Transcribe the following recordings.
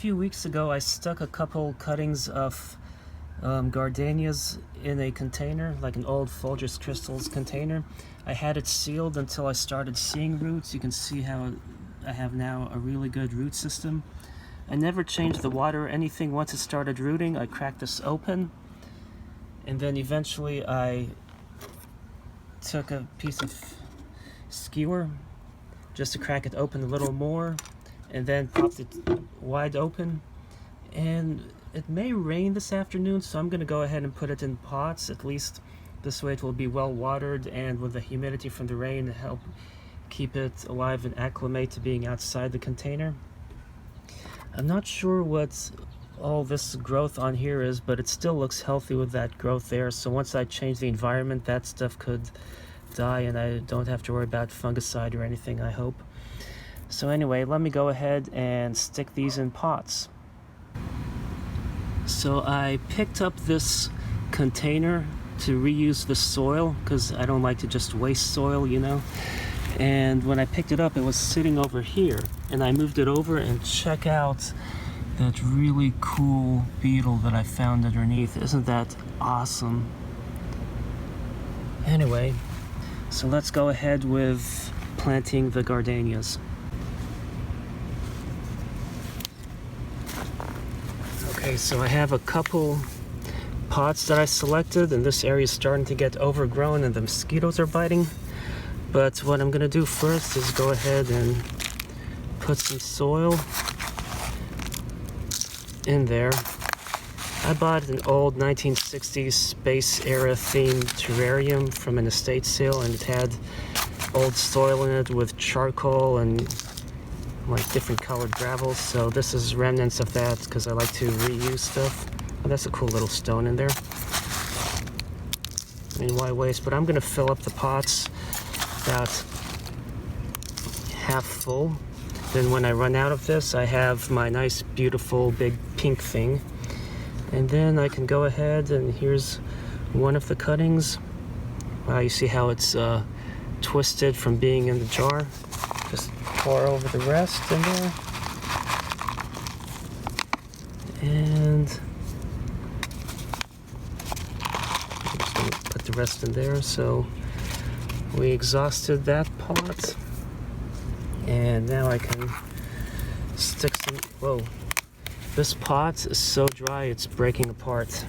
few weeks ago I stuck a couple cuttings of gardenias in a container, like an old Folgers Crystals container. I had it sealed until I started seeing roots. You can see how I have now a really good root system. I never changed the water or anything. Once it started rooting, I cracked this open, and then eventually I took a piece of skewer just to crack it open a little more, and then popped it wide open. And it may rain this afternoon, so I'm going to go ahead and put it in pots. At least this way it will be well watered, and with the humidity from the rain to help keep it alive and acclimate to being outside the container. I'm not sure what all this growth on here is, but it still looks healthy with that growth there. So once I change the environment, that stuff could die and I don't have to worry about fungicide or anything, I hope. So anyway, let me go ahead and stick these in pots. So I picked up this container to reuse the soil because I don't like to just waste soil, you know. And when I picked it up, it was sitting over here, and I moved it over, and check out that really cool beetle that I found underneath. Isn't that awesome? Anyway, so let's go ahead with planting the gardenias. Okay, so I have a couple pots that I selected, and this area is starting to get overgrown and the mosquitoes are biting. But what I'm gonna do first is go ahead and put some soil in there. I bought an old 1960s space era themed terrarium from an estate sale, and it had old soil in it with charcoal and like different colored gravels. So this is remnants of that because I like to reuse stuff. Oh, that's a cool little stone in there. I mean, why waste? But I'm gonna fill up the pots about half full. Then when I run out of this, I have my nice beautiful big pink thing, and then I can go ahead, and here's one of the cuttings. Wow, you see how it's twisted from being in the jar. Just pour over the rest in there, and I'm just gonna put the rest in there. So we exhausted that pot, and now I can stick some. Whoa, this pot is so dry it's breaking apart. So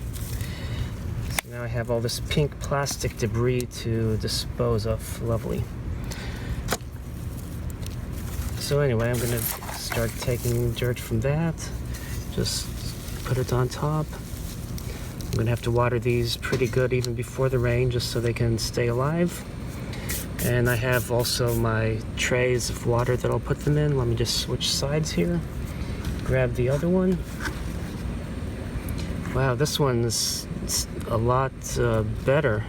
now I have all this pink plastic debris to dispose of. Lovely. So anyway, I'm gonna start taking dirt from that, just put it on top. I'm gonna have to water these pretty good even before the rain, just so they can stay alive. And I have also my trays of water that I'll put them in. Let me just switch sides here. Grab the other one. Wow, this one's a lot better.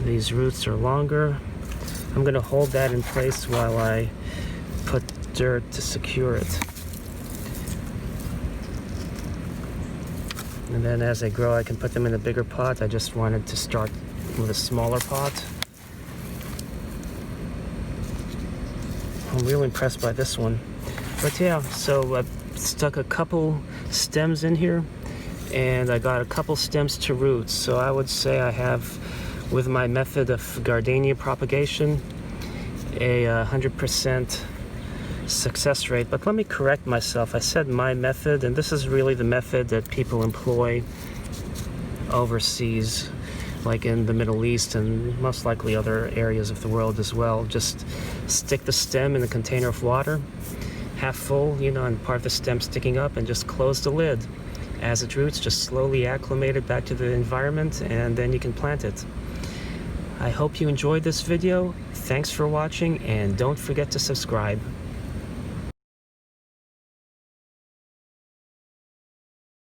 These roots are longer. I'm gonna hold that in place while I put dirt to secure it. And then as they grow, I can put them in a bigger pot. I just wanted to start with a smaller pot. I'm really impressed by this one. But yeah, so I stuck a couple stems in here, and I got a couple stems to roots. So I would say I have, with my method of gardenia propagation, a 100% success rate. But let me correct myself. I said my method, and this is really the method that people employ overseas, like in the Middle East and most likely other areas of the world as well. Just stick the stem in a container of water, half full, you know, and part of the stem sticking up, and just close the lid. As it roots, just slowly acclimate it back to the environment, and then you can plant it. I hope you enjoyed this video. Thanks for watching, and don't forget to subscribe.